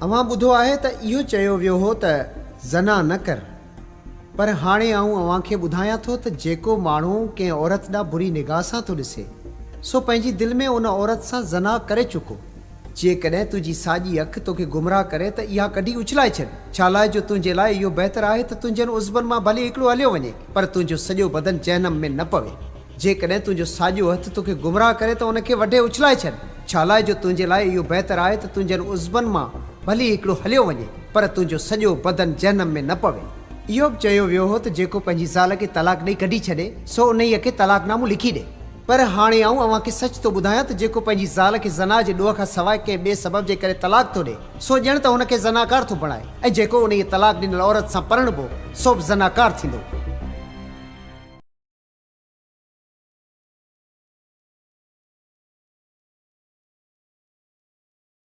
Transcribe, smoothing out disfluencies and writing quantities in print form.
अवां ॿुधो आहे त इहो चयो वियो हो त ज़ना न कर, पर हाणे आऊं अव्हां खे ॿुधायां थो त जेको माण्हू कंहिं औरत ॾांहुं बुरी निगाह सां थो ॾिसे सो पंहिंजी दिलि में उन औरत सां ज़ना करे चुको। जेकॾहिं तुंहिंजी साॼी अखि तोखे गुमराह करे त इहा कढी उछलाए छॾ। छा लाइ जो तुंहिंजे लाइ इहो बहितर आहे त तुंहिंजनि उज़बनि मां भले हिकिड़ो हलियो वञे, पर तुंहिंजो सॼो बदन जहनम में न पवे। जेकॾहिं तुंहिंजो साॼो हथु तोखे गुमराह करे त उनखे वढे उछलाए छॾ। छा लाइ जो तुंहिंजे लाइ इहो बहितर आहे त तुंहिंजनि उज़बनि मां भले हिकिड़ो हलियो वञे, पर तुंहिंजो सॼो बदन जहनम में न पवे। इहो बि चयो वियो हो त जेको पंहिंजी ज़ाल खे तलाक ॾेई कढी छॾे सो उन खे तलाकनामो लिखी ॾे। पर हाणे आऊं अव्हां खे सच थो ॿुधायां त जेको पंहिंजी ज़ाल खे ज़ना जे ॾोह खां सवाइ कंहिं ॿिए सबब जे करे तलाक थो ॾे सो ॼण त हुनखे ज़नाकार थो बणाए, ऐं जेको उन तलाक ॾिनल औरत सां परणबो सो बि ज़नाकार थींदो।